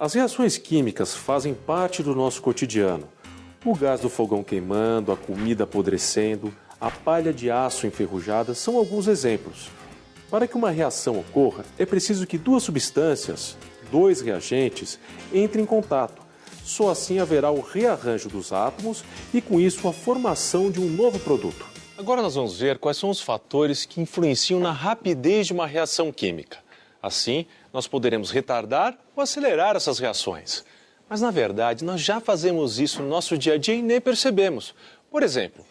As reações químicas fazem parte do nosso cotidiano. O gás do fogão queimando, a comida apodrecendo, a palha de aço enferrujada são alguns exemplos. Para que uma reação ocorra, é preciso que duas substâncias, dois reagentes, entrem em contato. Só assim haverá o rearranjo dos átomos e, com isso, a formação de um novo produto. Agora nós vamos ver quais são os fatores que influenciam na rapidez de uma reação química. Assim, nós poderemos retardar ou acelerar essas reações. Mas, na verdade, nós já fazemos isso no nosso dia a dia e nem percebemos. Por exemplo,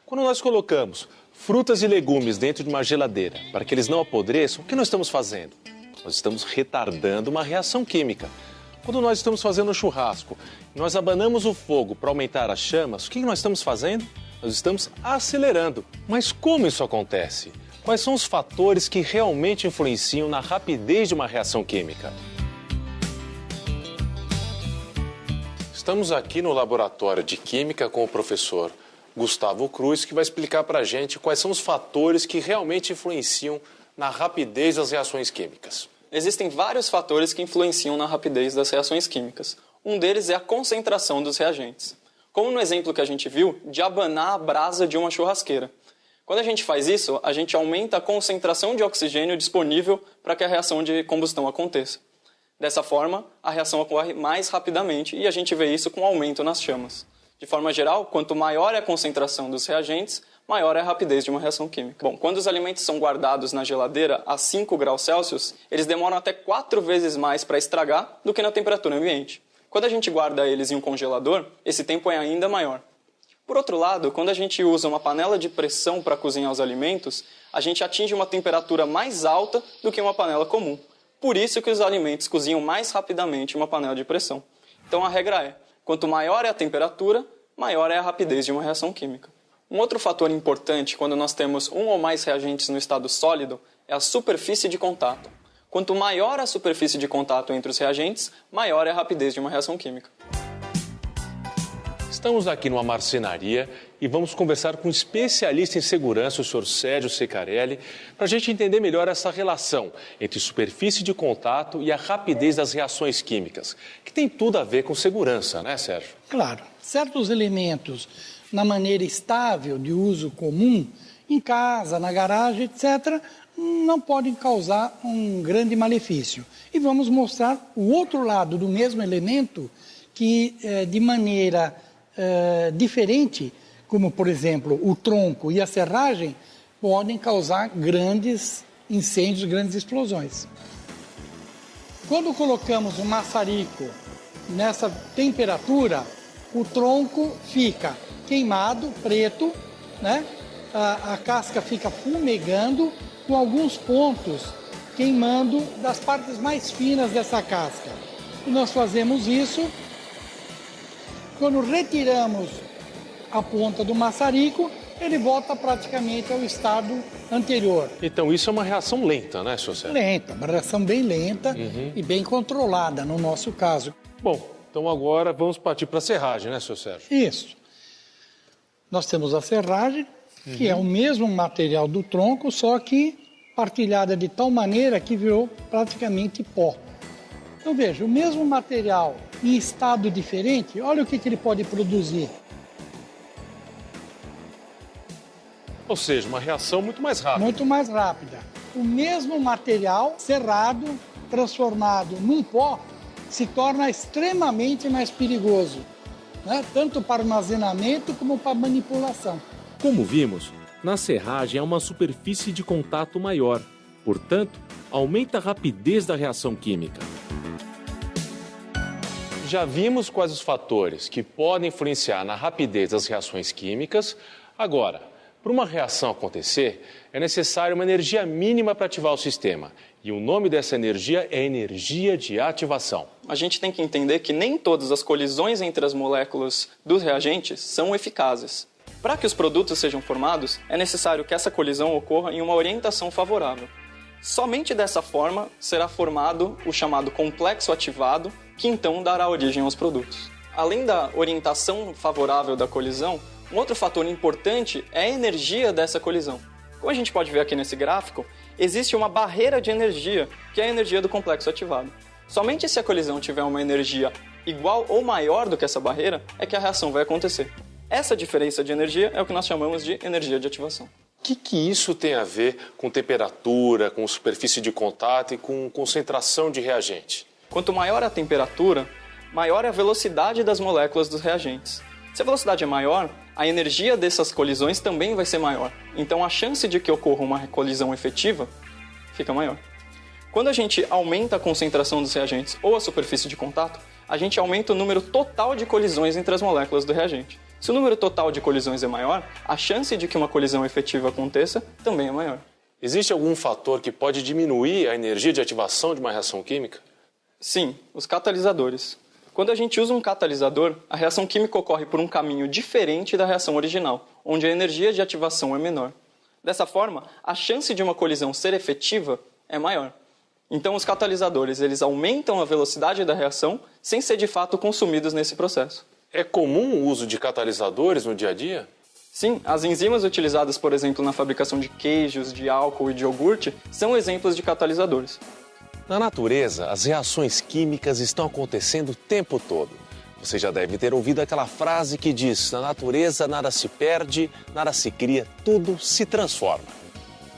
quando nós colocamos frutas e legumes dentro de uma geladeira para que eles não apodreçam, o que nós estamos fazendo? Nós estamos retardando uma reação química. Quando nós estamos fazendo um churrasco, nós abanamos o fogo para aumentar as chamas, o que nós estamos fazendo? Nós estamos acelerando. Mas como isso acontece? Quais são os fatores que realmente influenciam na rapidez de uma reação química? Estamos aqui no laboratório de Química com o professor Gustavo Cruz, que vai explicar para a gente quais são os fatores que realmente influenciam na rapidez das reações químicas. Existem vários fatores que influenciam na rapidez das reações químicas. Um deles é a concentração dos reagentes. Como no exemplo que a gente viu, de abanar a brasa de uma churrasqueira. Quando a gente faz isso, a gente aumenta a concentração de oxigênio disponível para que a reação de combustão aconteça. Dessa forma, a reação ocorre mais rapidamente e a gente vê isso com aumento nas chamas. De forma geral, quanto maior é a concentração dos reagentes, maior é a rapidez de uma reação química. Bom, quando os alimentos são guardados na geladeira a 5 graus Celsius, eles demoram até 4 vezes mais para estragar do que na temperatura ambiente. Quando a gente guarda eles em um congelador, esse tempo é ainda maior. Por outro lado, quando a gente usa uma panela de pressão para cozinhar os alimentos, a gente atinge uma temperatura mais alta do que uma panela comum. Por isso que os alimentos cozinham mais rapidamente em uma panela de pressão. Então a regra é, quanto maior é a temperatura, maior é a rapidez de uma reação química. Um outro fator importante quando nós temos um ou mais reagentes no estado sólido é a superfície de contato. Quanto maior a superfície de contato entre os reagentes, maior é a rapidez de uma reação química. Estamos aqui numa marcenaria e vamos conversar com um especialista em segurança, o Sr. Sérgio Secarelli, para a gente entender melhor essa relação entre superfície de contato e a rapidez das reações químicas, que tem tudo a ver com segurança, né, Sérgio? Claro. Certos elementos na maneira estável de uso comum, em casa, na garagem, etc., não podem causar um grande malefício. E vamos mostrar o outro lado do mesmo elemento que, de maneira diferente, como, por exemplo, o tronco e a serragem, podem causar grandes incêndios, grandes explosões. Quando colocamos um maçarico nessa temperatura, o tronco fica queimado, preto, né? A casca fica fumegando, com alguns pontos queimando das partes mais finas dessa casca. E nós fazemos isso quando retiramos a ponta do maçarico, ele volta praticamente ao estado anterior. Então isso é uma reação lenta, né, Sr. Sérgio? Lenta, uma reação bem lenta e bem controlada no nosso caso. Bom, então agora vamos partir para a serragem, né, Sr. Sérgio? Isso. Nós temos a serragem, que é o mesmo material do tronco, só que partilhada de tal maneira que virou praticamente pó. Então veja, o mesmo material em estado diferente, olha o que ele pode produzir. Ou seja, uma reação muito mais rápida. Muito mais rápida. O mesmo material serrado, transformado num pó, se torna extremamente mais perigoso, né? Tanto para armazenamento como para manipulação. Como vimos, na serragem há uma superfície de contato maior, portanto, aumenta a rapidez da reação química. Já vimos quais os fatores que podem influenciar na rapidez das reações químicas. Agora, para uma reação acontecer, é necessária uma energia mínima para ativar o sistema. E o nome dessa energia é energia de ativação. A gente tem que entender que nem todas as colisões entre as moléculas dos reagentes são eficazes. Para que os produtos sejam formados, é necessário que essa colisão ocorra em uma orientação favorável. Somente dessa forma será formado o chamado complexo ativado, que então dará origem aos produtos. Além da orientação favorável da colisão, um outro fator importante é a energia dessa colisão. Como a gente pode ver aqui nesse gráfico, existe uma barreira de energia, que é a energia do complexo ativado. Somente se a colisão tiver uma energia igual ou maior do que essa barreira é que a reação vai acontecer. Essa diferença de energia é o que nós chamamos de energia de ativação. O que isso tem a ver com temperatura, com superfície de contato e com concentração de reagente? Quanto maior a temperatura, maior é a velocidade das moléculas dos reagentes. Se a velocidade é maior, a energia dessas colisões também vai ser maior. Então a chance de que ocorra uma colisão efetiva fica maior. Quando a gente aumenta a concentração dos reagentes ou a superfície de contato, a gente aumenta o número total de colisões entre as moléculas do reagente. Se o número total de colisões é maior, a chance de que uma colisão efetiva aconteça também é maior. Existe algum fator que pode diminuir a energia de ativação de uma reação química? Sim, os catalisadores. Quando a gente usa um catalisador, a reação química ocorre por um caminho diferente da reação original, onde a energia de ativação é menor. Dessa forma, a chance de uma colisão ser efetiva é maior. Então, os catalisadores eles aumentam a velocidade da reação sem ser de fato consumidos nesse processo. É comum o uso de catalisadores no dia a dia? Sim, as enzimas utilizadas, por exemplo, na fabricação de queijos, de álcool e de iogurte, são exemplos de catalisadores. Na natureza, as reações químicas estão acontecendo o tempo todo. Você já deve ter ouvido aquela frase que diz: na natureza nada se perde, nada se cria, tudo se transforma.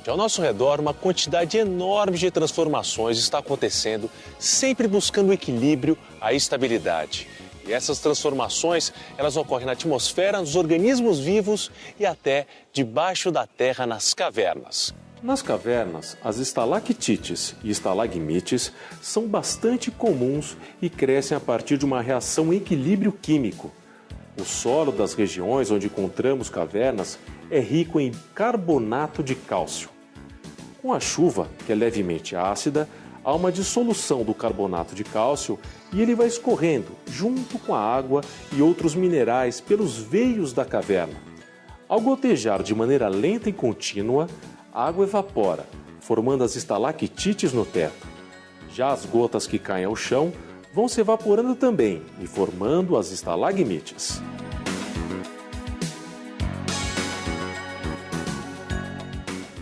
Ao nosso redor, uma quantidade enorme de transformações está acontecendo, sempre buscando o equilíbrio, a estabilidade. E essas transformações, elas ocorrem na atmosfera, nos organismos vivos e até debaixo da terra, nas cavernas. Nas cavernas, as estalactites e estalagmites são bastante comuns e crescem a partir de uma reação em equilíbrio químico. O solo das regiões onde encontramos cavernas é rico em carbonato de cálcio. Com a chuva, que é levemente ácida, há uma dissolução do carbonato de cálcio e ele vai escorrendo junto com a água e outros minerais pelos veios da caverna. Ao gotejar de maneira lenta e contínua, a água evapora, formando as estalactites no teto. Já as gotas que caem ao chão vão se evaporando também e formando as estalagmites.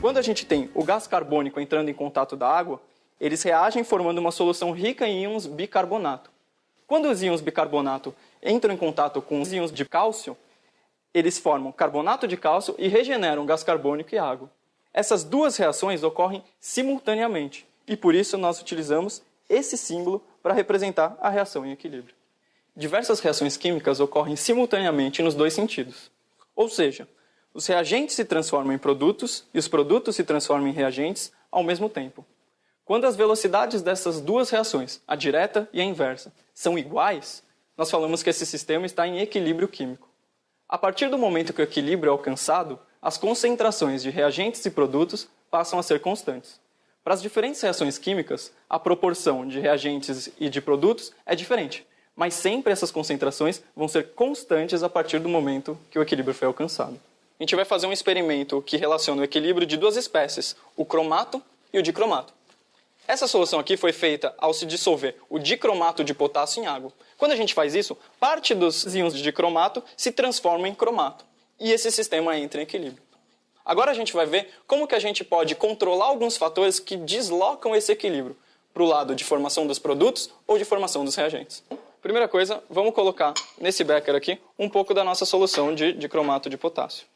Quando a gente tem o gás carbônico entrando em contato da água, eles reagem formando uma solução rica em íons bicarbonato. Quando os íons bicarbonato entram em contato com os íons de cálcio, eles formam carbonato de cálcio e regeneram gás carbônico e água. Essas duas reações ocorrem simultaneamente e por isso nós utilizamos esse símbolo para representar a reação em equilíbrio. Diversas reações químicas ocorrem simultaneamente nos dois sentidos. Ou seja, os reagentes se transformam em produtos e os produtos se transformam em reagentes ao mesmo tempo. Quando as velocidades dessas duas reações, a direta e a inversa, são iguais, nós falamos que esse sistema está em equilíbrio químico. A partir do momento que o equilíbrio é alcançado, as concentrações de reagentes e produtos passam a ser constantes. Para as diferentes reações químicas, a proporção de reagentes e de produtos é diferente, mas sempre essas concentrações vão ser constantes a partir do momento que o equilíbrio foi alcançado. A gente vai fazer um experimento que relaciona o equilíbrio de duas espécies, o cromato e o dicromato. Essa solução aqui foi feita ao se dissolver o dicromato de potássio em água. Quando a gente faz isso, parte dos íons de dicromato se transforma em cromato. E esse sistema entra em equilíbrio. Agora a gente vai ver como que a gente pode controlar alguns fatores que deslocam esse equilíbrio para o lado de formação dos produtos ou de formação dos reagentes. Primeira coisa, vamos colocar nesse becker aqui um pouco da nossa solução de dicromato de potássio.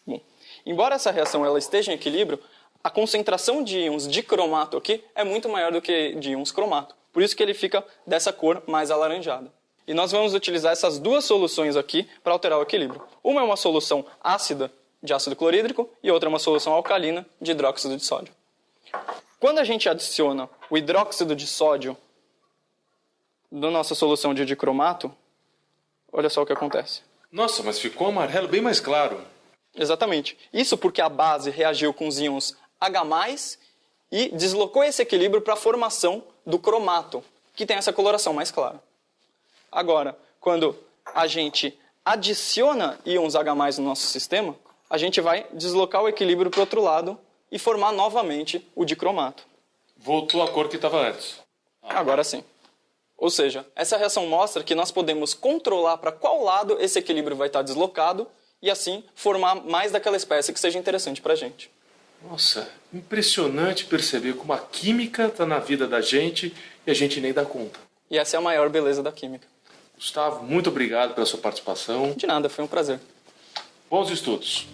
Bom, embora essa reação ela esteja em equilíbrio, a concentração de íons de cromato aqui é muito maior do que de íons cromato. Por isso que ele fica dessa cor mais alaranjada. E nós vamos utilizar essas duas soluções aqui para alterar o equilíbrio. Uma é uma solução ácida de ácido clorídrico e outra é uma solução alcalina de hidróxido de sódio. Quando a gente adiciona o hidróxido de sódio na nossa solução de dicromato, olha só o que acontece. Nossa, mas ficou amarelo bem mais claro. Exatamente. Isso porque a base reagiu com os íons H+, e deslocou esse equilíbrio para a formação do cromato, que tem essa coloração mais clara. Agora, quando a gente adiciona íons H+, no nosso sistema, a gente vai deslocar o equilíbrio para o outro lado e formar novamente o dicromato. Voltou à cor que estava antes. Agora sim. Ou seja, essa reação mostra que nós podemos controlar para qual lado esse equilíbrio vai estar deslocado e assim formar mais daquela espécie que seja interessante para a gente. Nossa, impressionante perceber como a química está na vida da gente e a gente nem dá conta. E essa é a maior beleza da química. Gustavo, muito obrigado pela sua participação. De nada, foi um prazer. Bons estudos.